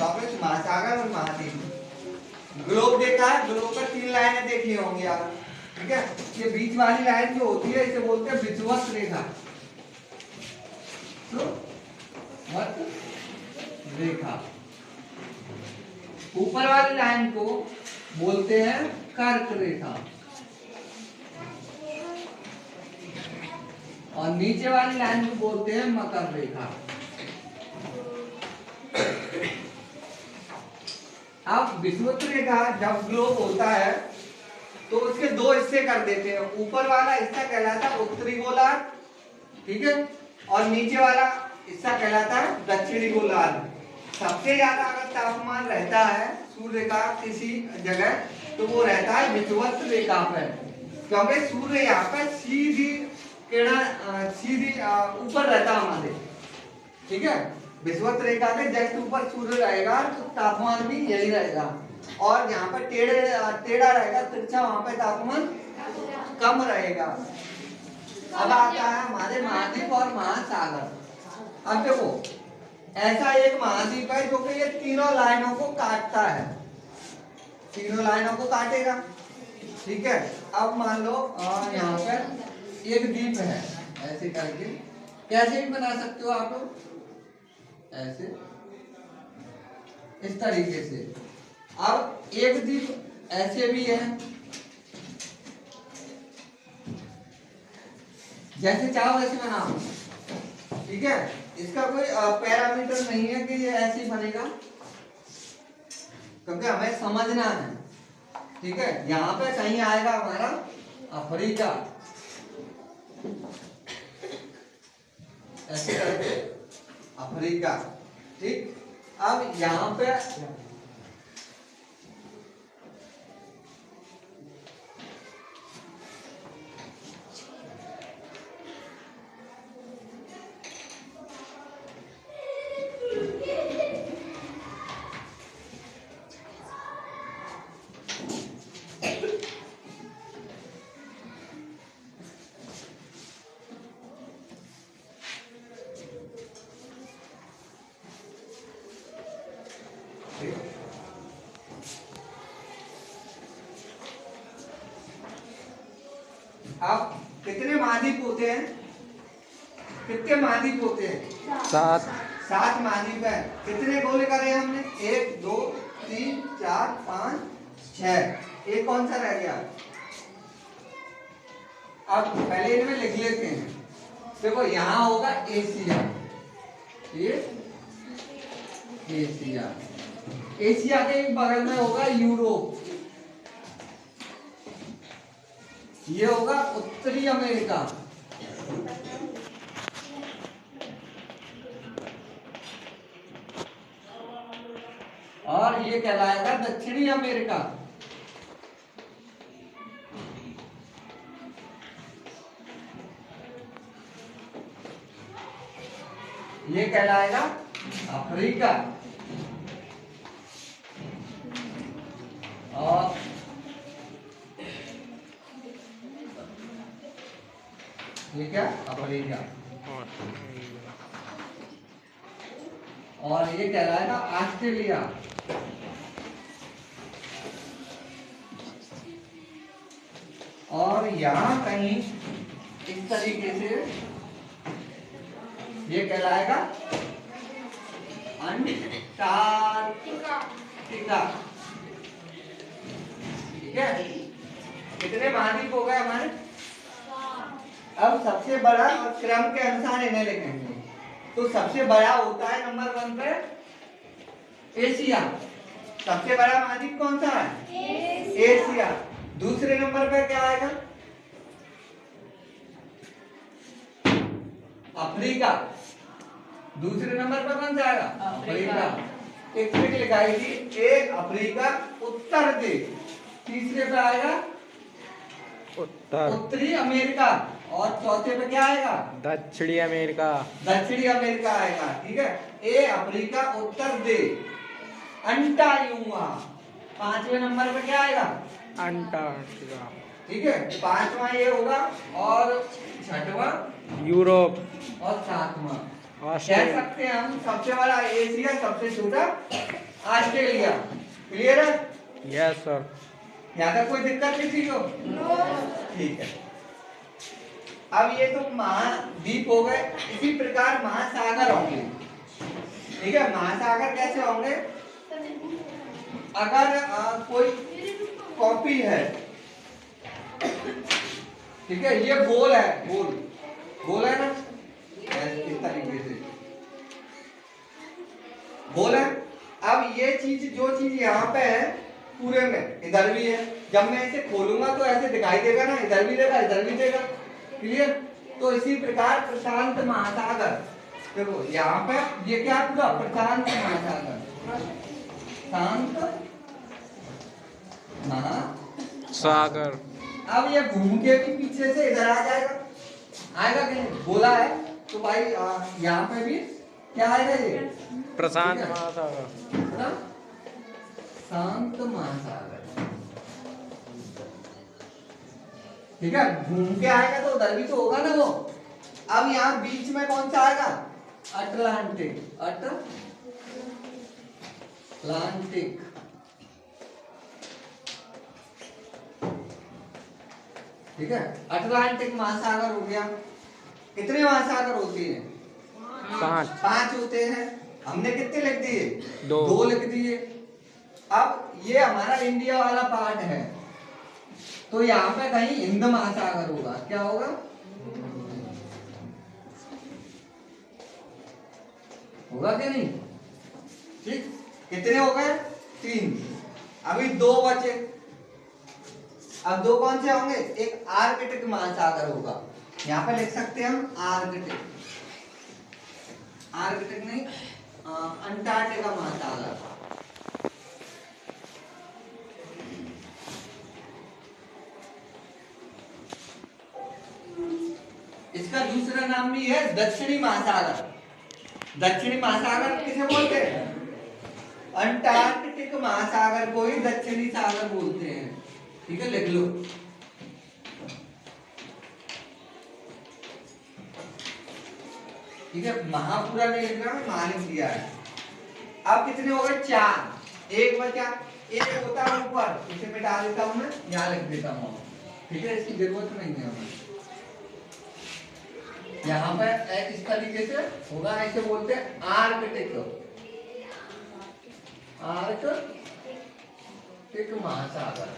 Topic महासागर और महाद्वीप। ग्लोब देखा है, ग्लोब पर 3 लाइनें देखी होंगी आप, ठीक है। ये बीच वाली लाइन जो होती है इसे बोलते हैं विषुवत रेखा, तो मत रेखा। ऊपर वाली लाइन को बोलते हैं कर्क रेखा और नीचे वाली लाइन को बोलते हैं मकर रेखा। अब विषुवत रेखा जब ग्लोब होता है तो उसके 2 हिस्से कर देते हैं। ऊपर वाला हिस्सा कहलाता है उत्तरी गोलार्ध, ठीक है, और नीचे वाला हिस्सा कहलाता है दक्षिणी गोलार्ध। सबसे ज्यादा अगर तापमान रहता है सूर्य का किसी जगह तो वो रहता है विषुवत रेखा पर, क्योंकि सूर्य यहाँ पे सीधी किरण सीधी ऊपर रहता है हमारे, ठीक है। विषुवत रेखा के जस्ट ऊपर सूर्य रहेगा तो तापमान भी यही रहेगा, और यहाँ पर टेढ़ा रहेगा तिरछा, वहां पे तापमान कम रहेगा। अब आता है हमारे महाद्वीप और महासागर। अब देखो ऐसा एक महाद्वीप है जो कि ये तीनों लाइनों को काटता है, तीनों लाइनों को काटेगा, ठीक है। अब मान लो यहाँ पर एक द्वीप है, ऐसे करके कैसे भी बना सकते हो आप लोग, ऐसे इस तरीके से। अब एक द्वीप ऐसे भी है, जैसे चाहो वैसे बनाओ, ठीक है। इसका कोई पैरामीटर नहीं है कि ये ऐसे ही बनेगा, क्योंकि हमें समझना है, ठीक है। यहाँ पे कहीं आएगा हमारा अफ्रीका, ऐसे करके अफ्रीका, ठीक। अब यहाँ पे अब कितने महाद्वीप होते हैं, कितने महाद्वीप होते हैं? 7 महाद्वीप है। कितने गोले करे हमने? 1 2 3 4 5 6। एक कौन सा रह गया? अब पहले इनमें लिख लेते हैं। देखो यहाँ होगा एशिया, ये एशिया, एशिया के एक बगल में होगा यूरोप, ये होगा उत्तरी अमेरिका, और ये कहलाएगा दक्षिणी अमेरिका। ये कहलाएगा अफ्रीका, और ये क्या अफ्रीका, और ये कहलाएगा ऑस्ट्रेलिया, और यहाँ कहीं इस तरीके से ये कहलाएगा अंटार्कटिका, ठीक है। कितने महाद्वीप हो गए हमारे? अब सबसे बड़ा, और क्रम के अनुसार इन्हें लिखेंगे। तो सबसे बड़ा होता है नंबर 1 पे एशिया। सबसे बड़ा महाद्वीप कौन सा है? एशिया। दूसरे नंबर पे क्या आएगा? अफ्रीका। दूसरे नंबर पर कौन सा आएगा? अफ्रीका। एक ट्रिक लिखाई थी, ए अफ्रीका उत्तर देश। तीसरे पे आएगा उत्तरी अमेरिका, और चौथे पे क्या आएगा? दक्षिणी अमेरिका, दक्षिणी अमेरिका आएगा, ठीक है। ए अफ्रीका उत्तर देश, अंटार्कटिका। 5वें नंबर पे क्या आएगा? अंटार्कटिका, ठीक है। 5वां ये होगा, और 6वां यूरोप, और 7वां। कह ऑस्ट्रेलिया। सकते हैं हम सबसे बड़ा एशिया, सबसे छोटा ऑस्ट्रेलिया। क्लियर है? Yes sir. यहाँ तक कोई दिक्कत नहीं थी को? ठीक है। अब ये तो महाद्वीप हो गए, इसी प्रकार महासागर होंगे। ठीक है, महासागर कैसे होंगे? अगर कोई कॉपी है, ठीक है, ये गोल है, गोल है ना, इस तरीके से गोल है। अब ये चीज, जो चीज यहाँ पे है पूरे में, इधर भी है। जब मैं इसे खोलूंगा तो ऐसे दिखाई देगा ना, इधर भी देगा, इधर भी देगा। क्लियर? तो इसी प्रकार प्रशांत महासागर, देखो यहाँ पे ये क्या पूरा प्रशांत महासागर, शांत सागर। अब ये घूम के भी पीछे से इधर आ जाएगा, आएगा कि नहीं? बोला है तो भाई यहाँ पे भी क्या आएगा? ये प्रशांत महासागर। शांत महासागर। ठीक है, घूम के आएगा तो उधर भी तो होगा ना वो। अब यहाँ बीच में कौन सा आएगा? अटलांटिक। ठीक है, अटलांटिक महासागर हो गया। कितने महासागर होते हैं? 5 होते हैं। हमने कितने लिख दिए? 2 लिख दिए। अब ये हमारा इंडिया वाला पार्ट है, तो यहाँ पे कहीं हिंद महासागर होगा। क्या होगा? होगा कि नहीं? ठीक, कितने हो गए? 3। अभी 2 बचे। अब 2 कौन से होंगे? एक आर्कटिक महासागर होगा, यहाँ पे लिख सकते हैं हम आर्कटिक नहीं, अंटार्कटिका महासागर। इसका दूसरा नाम भी है दक्षिणी महासागर। दक्षिणी महासागर किसे बोलते हैं? अंटार्कटिक महासागर को ही दक्षिणी सागर बोलते हैं। ठीक है, लिख लो। ठीक है, महापुरा नहीं लिख रहा, महा लिख दिया है। अब कितने हो गए? 4। एक बचा, एक होता है ऊपर, इसे मिटा देता हूं मैं, यहाँ लिख देता हूं। ठीक है, इसकी जरूरत नहीं है हमें। यहाँ पे इस तरीके से होगा, ऐसे बोलते हैं आर्कटिक महासागर।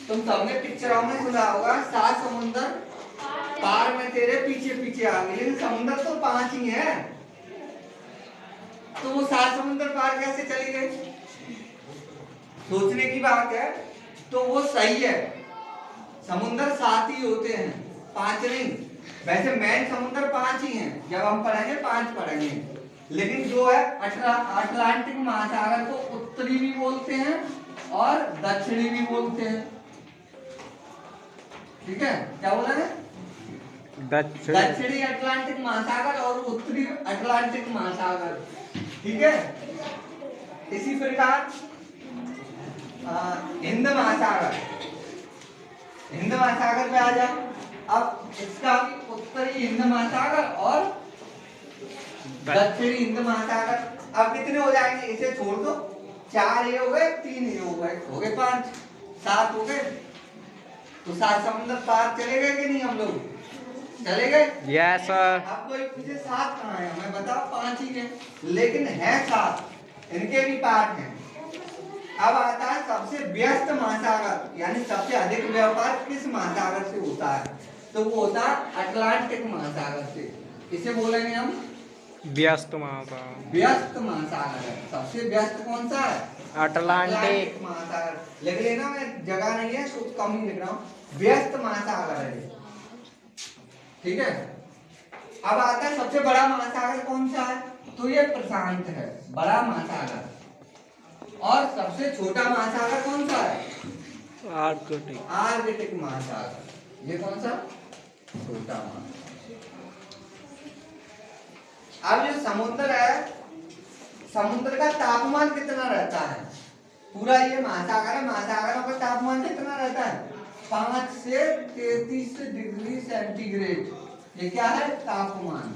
तुम सबने पिक्चरों में सुना होगा 7 समुंदर पार में तेरे पीछे पीछे आ गए, लेकिन समुंदर तो 5 ही है, तो वो 7 समुंदर पार कैसे चली गई? सोचने की बात है। तो वो सही है, समुंदर 7 ही होते हैं, 5 नहीं। वैसे मेन समुंदर 5 ही हैं, जब हम पढ़ेंगे 5 पढ़ेंगे। लेकिन जो है अटलांटिक महासागर को उत्तरी भी बोलते हैं और दक्षिणी भी बोलते हैं। ठीक है, क्या बोला है? दक्षिणी अटलांटिक महासागर और उत्तरी अटलांटिक महासागर। ठीक है, इसी प्रकार हिंद महासागर पे आ जाओ। अब इसका भी उत्तरी हिंद महासागर और दक्षिणी हिंद महासागर। अब कितने हो जाएंगे? इसे छोड़ दो, 4 ये हो गए, 3 ये हो गए 5, 7 हो गए। तो 7 समुद्र पार चले गए कि नहीं? हम लोग चले गए। Yes sir. अब कोई पूछे 7 कहाँ है, मैं बताओ 5 ही है, लेकिन है 7, इनके भी पार्ट हैं। अब आता है सबसे व्यस्त महासागर, यानी सबसे अधिक व्यापार किस महासागर से होता है? तो वो होता है अटलांटिक महासागर से। इसे बोलेंगे हम व्यस्त महासागर। व्यस्त महासागर है। सबसे व्यस्त कौन सा है? अटलांटिक महासागर। लिख लेना, मैं जगह नहीं है तो कम ही लिख रहा हूँ। व्यस्त महासागर है। ठीक है, अब आता है सबसे बड़ा महासागर कौन सा है? तो ये प्रशांत है, बड़ा महासागर। और सबसे छोटा महासागर कौन सा है? आर्कटिक महासागर। ये कौन सा? छोटा महासागर। अब जो समुद्र है, समुद्र का तापमान कितना रहता है? पूरा ये महासागर है, महासागरों का तापमान कितना रहता है? 5 से 33 डिग्री सेंटीग्रेड। ये क्या है? तापमान।